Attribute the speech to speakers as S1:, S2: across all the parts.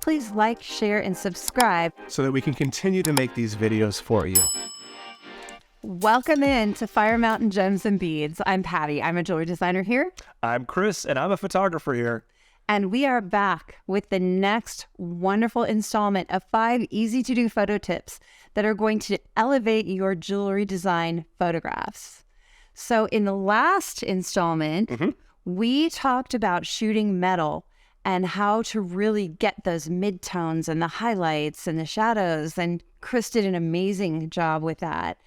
S1: Please like, share, and subscribe
S2: so that we can continue to make these videos for you.
S1: Welcome in to Fire Mountain Gems and Beads. I'm Patty. I'm a jewelry designer here.
S2: I'm Chris, and I'm a photographer here.
S1: And we are back with the next wonderful installment of 5 easy-to-do photo tips that are going to elevate your jewelry design photographs. So in the last installment, we talked about shooting metal and how to really get those midtones and the highlights and the shadows. And Chris did an amazing job with that.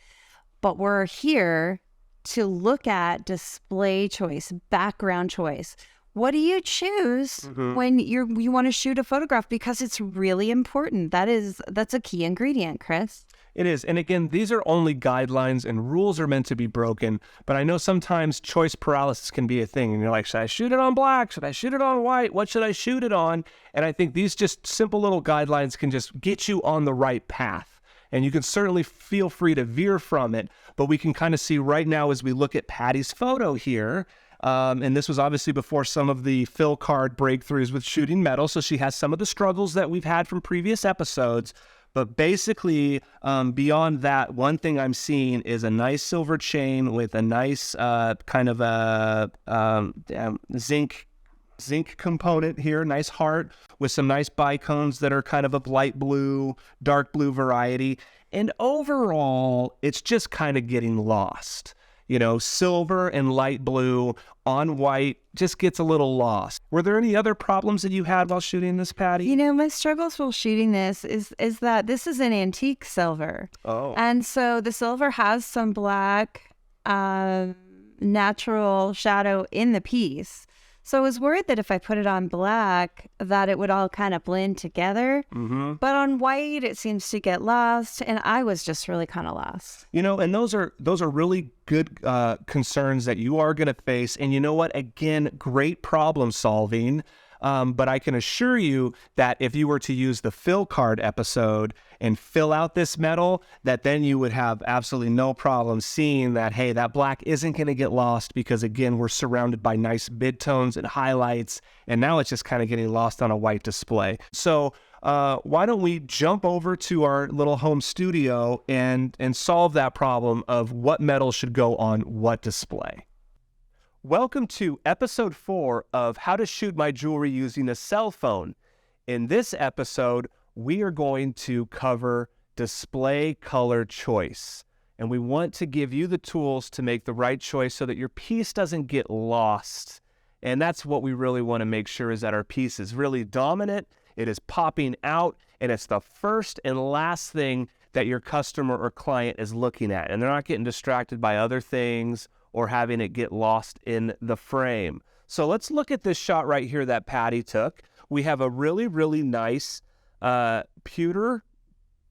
S1: But we're here to look at display choice, background choice. What do you choose when you want to shoot a photograph? Because it's really important. That's a key ingredient, Chris.
S2: It is. And again, these are only guidelines and rules are meant to be broken. But I know sometimes choice paralysis can be a thing. And you're like, should I shoot it on black? Should I shoot it on white? What should I shoot it on? And I think these just simple little guidelines can just get you on the right path. And you can certainly feel free to veer from it. But we can kind of see right now as we look at Patty's photo here. And this was obviously before some of the fill card breakthroughs with shooting metal. So she has some of the struggles that we've had from previous episodes. But basically, beyond that, one thing I'm seeing is a nice silver chain with a nice kind of a zinc component here, nice heart with some nice bicones that are kind of a light blue, dark blue variety. And overall, it's just kind of getting lost. You know, silver and light blue on white just gets a little lost. Were there any other problems that you had while shooting this, Patty?
S1: You know, my struggles while shooting this is that this is an antique silver.
S2: Oh.
S1: And so the silver has some black natural shadow in the piece. So I was worried that if I put it on black, that it would all kind of blend together. But on white, it seems to get lost. And I was just really kind of lost.
S2: You know, and those are really good concerns that you are going to face. And you know what? Again, great problem solving. But I can assure you that if you were to use the fill card episode and fill out this metal, that then you would have absolutely no problem seeing that, hey, that black isn't going to get lost because, again, we're surrounded by nice midtones and highlights, and now it's just kind of getting lost on a white display. So why don't we jump over to our little home studio and solve that problem of what metal should go on what display. Welcome to episode 4 of How to Shoot My Jewelry Using a Cell Phone. In this episode, we are going to cover display color choice. And we want to give you the tools to make the right choice so that your piece doesn't get lost. And that's what we really want to make sure is that our piece is really dominant, it is popping out, and it's the first and last thing that your customer or client is looking at. And they're not getting distracted by other things or having it get lost in the frame. So let's look at this shot right here that Patty took. We have a really, really nice pewter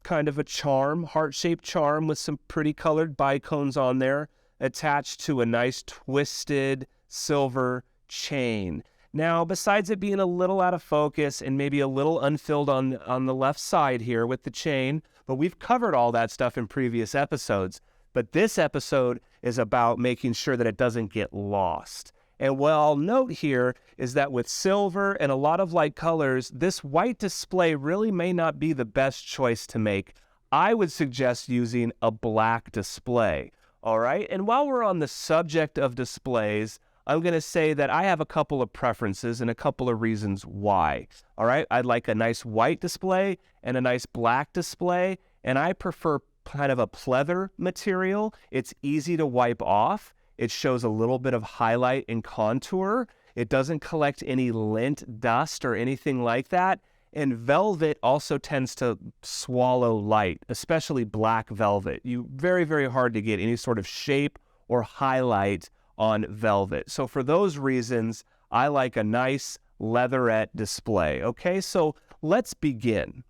S2: kind of a charm, heart-shaped charm with some pretty colored bicones on there attached to a nice twisted silver chain. Now, besides it being a little out of focus and maybe a little unfilled on the left side here with the chain, but we've covered all that stuff in previous episodes. But this episode is about making sure that it doesn't get lost. And what I'll note here is that with silver and a lot of light colors, this white display really may not be the best choice to make. I would suggest using a black display. All right. And while we're on the subject of displays, I'm going to say that I have a couple of preferences and a couple of reasons why. All right. I'd like a nice white display and a nice black display. And I prefer kind of a pleather material. It's easy to wipe off. It shows a little bit of highlight and contour. It doesn't collect any lint, dust, or anything like that. And velvet also tends to swallow light, especially black velvet. Very, very hard to get any sort of shape or highlight on velvet. So for those reasons, I like a nice leatherette display. Okay, so let's begin.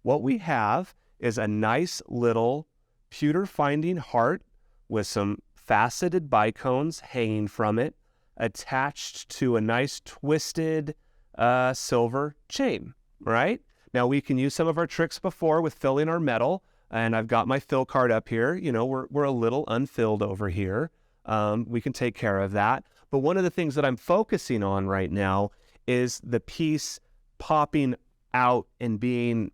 S2: What we have is a nice little pewter finding heart with some faceted bicones hanging from it, attached to a nice twisted silver chain, right? Now we can use some of our tricks before with filling our metal, and I've got my fill card up here. You know, we're a little unfilled over here. We can take care of that. But one of the things that I'm focusing on right now is the piece popping out and being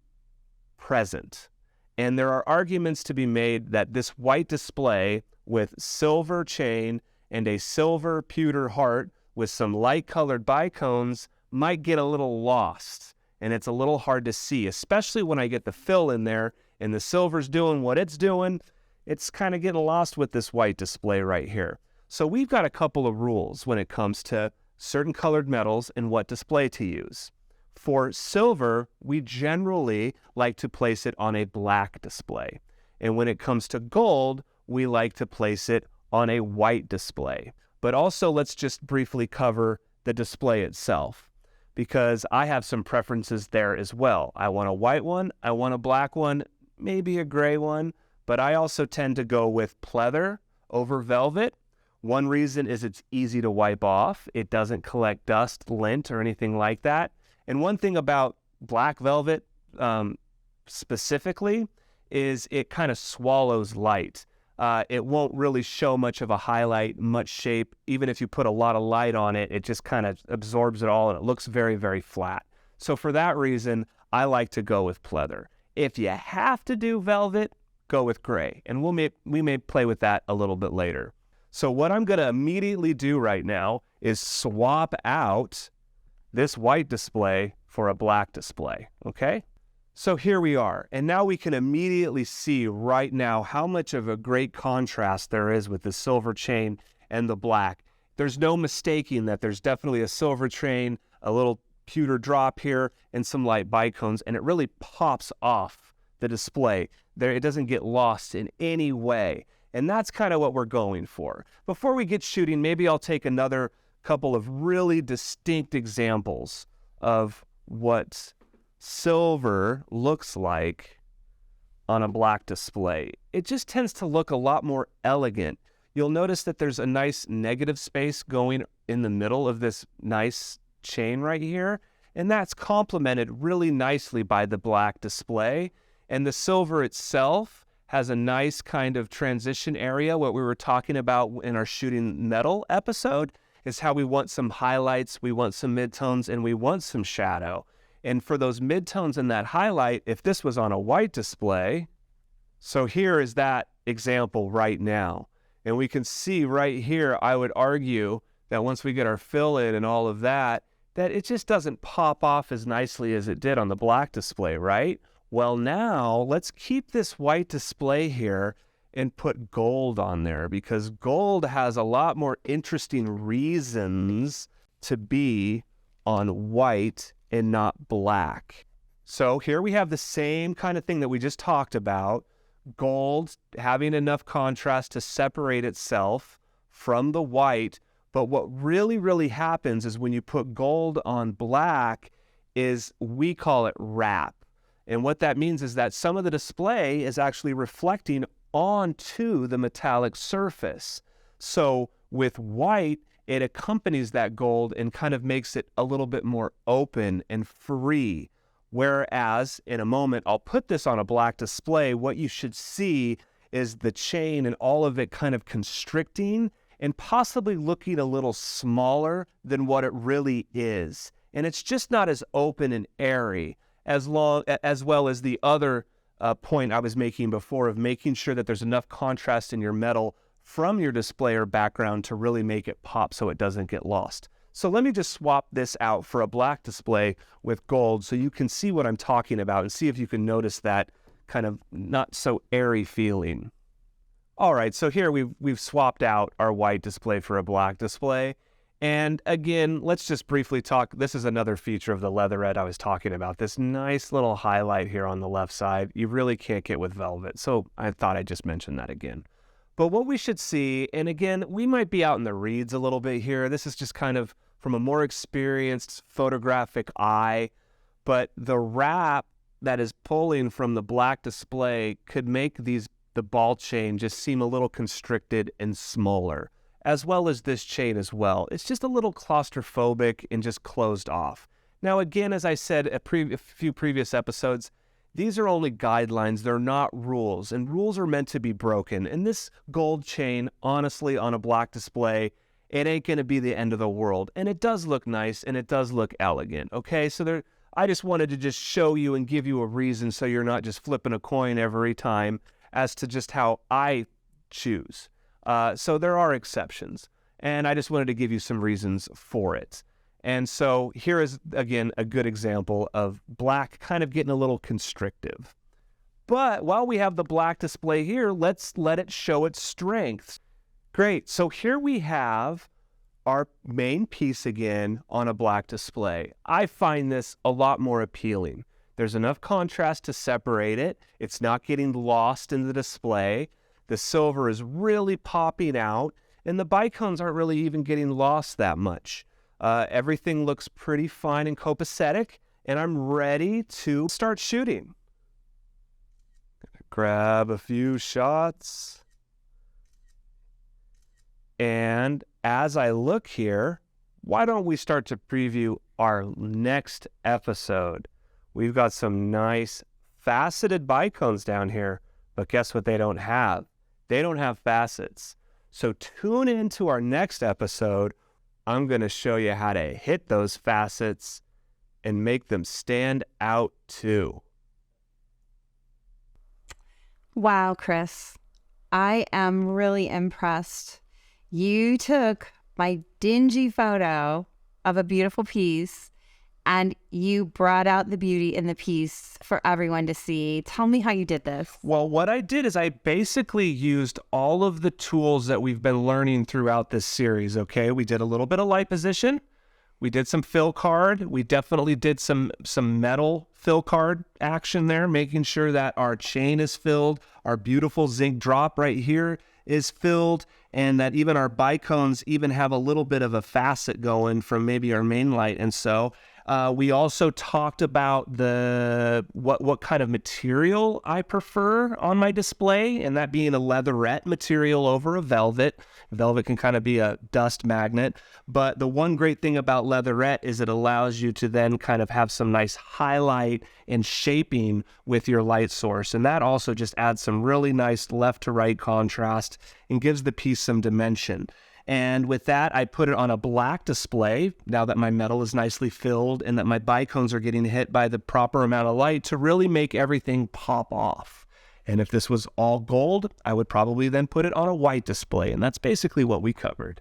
S2: present. And there are arguments to be made that this white display with silver chain and a silver pewter heart with some light-colored bicones might get a little lost, and it's a little hard to see, especially when I get the fill in there and the silver's doing what it's doing. It's kind of getting lost with this white display right here. So we've got a couple of rules when it comes to certain colored metals and what display to use. For silver, we generally like to place it on a black display. And when it comes to gold, we like to place it on a white display. But also, let's just briefly cover the display itself, because I have some preferences there as well. I want a white one, I want a black one, maybe a gray one, but I also tend to go with pleather over velvet. One reason is it's easy to wipe off. It doesn't collect dust, lint, or anything like that. And one thing about black velvet specifically is it kind of swallows light. It won't really show much of a highlight, much shape. Even if you put a lot of light on it, it just kind of absorbs it all and it looks very, very flat. So for that reason, I like to go with pleather. If you have to do velvet, go with gray. And we may play with that a little bit later. So what I'm going to immediately do right now is swap out this white display for a black display, okay? So here we are, and now we can immediately see right now how much of a great contrast there is with the silver chain and the black. There's no mistaking that there's definitely a silver chain, a little pewter drop here, and some light bicones, and it really pops off the display. There, it doesn't get lost in any way, and that's kind of what we're going for. Before we get shooting, maybe I'll take another couple of really distinct examples of what silver looks like on a black display. It just tends to look a lot more elegant. You'll notice that there's a nice negative space going in the middle of this nice chain right here, and that's complemented really nicely by the black display. And the silver itself has a nice kind of transition area. What we were talking about in our shooting metal episode is how we want some highlights, we want some midtones, and we want some shadow. And for those midtones and that highlight, if this was on a white display, so here is that example right now. And we can see right here, I would argue that once we get our fill in and all of that, that it just doesn't pop off as nicely as it did on the black display, right? Well, now let's keep this white display here and put gold on there, because gold has a lot more interesting reasons to be on white and not black. So here we have the same kind of thing that we just talked about. Gold having enough contrast to separate itself from the white. But what really, really happens is when you put gold on black is we call it wrap. And what that means is that some of the display is actually reflecting onto the metallic surface. So with white, it accompanies that gold and kind of makes it a little bit more open and free. Whereas in a moment, I'll put this on a black display. What you should see is the chain and all of it kind of constricting and possibly looking a little smaller than what it really is. And it's just not as open and airy as well as the other point I was making before of making sure that there's enough contrast in your metal from your display or background to really make it pop so it doesn't get lost. So let me just swap this out for a black display with gold so you can see what I'm talking about and see if you can notice that kind of not so airy feeling. All right, so here we've swapped out our white display for a black display. And again, let's just briefly talk. This is another feature of the leatherette I was talking about. This nice little highlight here on the left side. You really can't get with velvet. So I thought I'd just mention that again. But what we should see, and again, we might be out in the reeds a little bit here. This is just kind of from a more experienced photographic eye. But the wrap that is pulling from the black display could make the ball chain just seem a little constricted and smaller, as well as this chain as well. It's just a little claustrophobic and just closed off. Now, again, as I said a few previous episodes, these are only guidelines. They're not rules, and rules are meant to be broken. And this gold chain, honestly, on a black display, it ain't going to be the end of the world. And it does look nice, and it does look elegant, okay? So I just wanted to just show you and give you a reason so you're not just flipping a coin every time as to just how I choose. So there are exceptions, and I just wanted to give you some reasons for it. And so here is, again, a good example of black kind of getting a little constrictive. But while we have the black display here, let's let it show its strengths. Great. So here we have our main piece again on a black display. I find this a lot more appealing. There's enough contrast to separate it. It's not getting lost in the display. The silver is really popping out, and the bicones aren't really even getting lost that much. Everything looks pretty fine and copacetic, and I'm ready to start shooting. Grab a few shots. And as I look here, why don't we start to preview our next episode? We've got some nice faceted bicones down here, but guess what they don't have? They don't have facets. So tune into our next episode. I'm going to show you how to hit those facets and make them stand out too.
S1: Wow, Chris, I am really impressed. You took my dingy photo of a beautiful piece and you brought out the beauty in the piece for everyone to see. Tell me how you did this.
S2: Well, what I did is I basically used all of the tools that we've been learning throughout this series, okay? We did a little bit of light position. We did some fill card. We definitely did some metal fill card action there, making sure that our chain is filled, our beautiful zinc drop right here is filled, and that even our bicones even have a little bit of a facet going from maybe our main light. And so we also talked about what kind of material I prefer on my display, and that being a leatherette material over a velvet. Velvet can kind of be a dust magnet, but the one great thing about leatherette is it allows you to then kind of have some nice highlight and shaping with your light source, and that also just adds some really nice left to right contrast and gives the piece some dimension. And with that, I put it on a black display now that my metal is nicely filled and that my bicones are getting hit by the proper amount of light to really make everything pop off. And if this was all gold, I would probably then put it on a white display. And that's basically what we covered.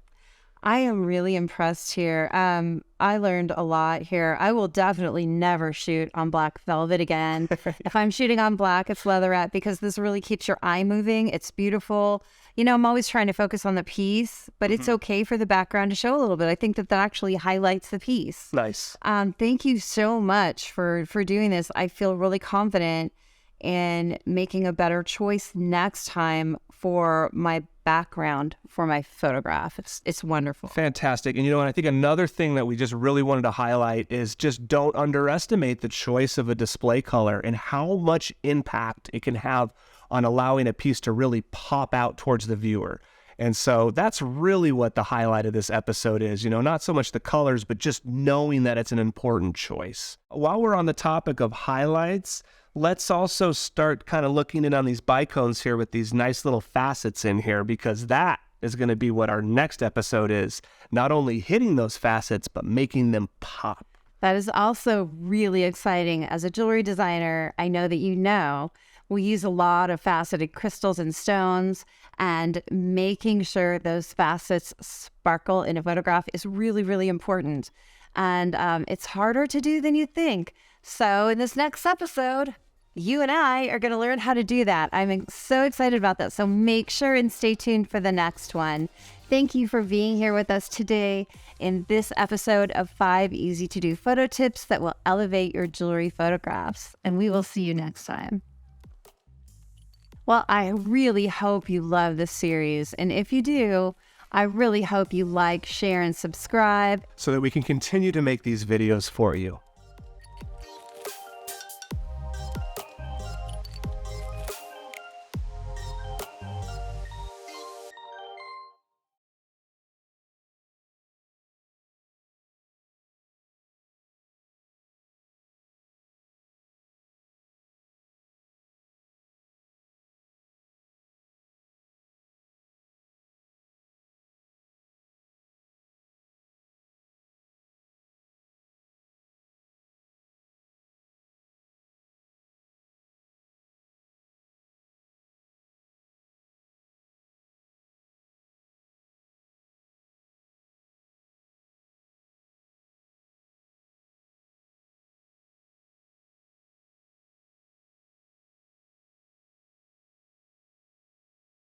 S1: I am really impressed here. I learned a lot here. I will definitely never shoot on black velvet again. If I'm shooting on black, it's leatherette because this really keeps your eye moving. It's beautiful. You know, I'm always trying to focus on the piece, but it's okay for the background to show a little bit. I think that actually highlights the piece.
S2: Nice.
S1: Thank you so much for doing this. I feel really confident in making a better choice next time for my background for my photograph. It's wonderful.
S2: Fantastic. And you know, and I think another thing that we just really wanted to highlight is just don't underestimate the choice of a display color and how much impact it can have on allowing a piece to really pop out towards the viewer. And so that's really what the highlight of this episode is, you know, not so much the colors, but just knowing that it's an important choice. While we're on the topic of highlights, let's also start kind of looking in on these bicones here with these nice little facets in here, because that is going to be what our next episode is. Not only hitting those facets, but making them pop.
S1: That is also really exciting. As a jewelry designer, I know that you know we use a lot of faceted crystals and stones, and making sure those facets sparkle in a photograph is really, really important. And it's harder to do than you think. So in this next episode, you and I are going to learn how to do that. I'm so excited about that. So make sure and stay tuned for the next one. Thank you for being here with us today in this episode of 5 easy to do photo tips that will elevate your jewelry photographs. And we will see you next time. Well, I really hope you love this series. And if you do, I really hope you like, share, and subscribe
S2: so that we can continue to make these videos for you.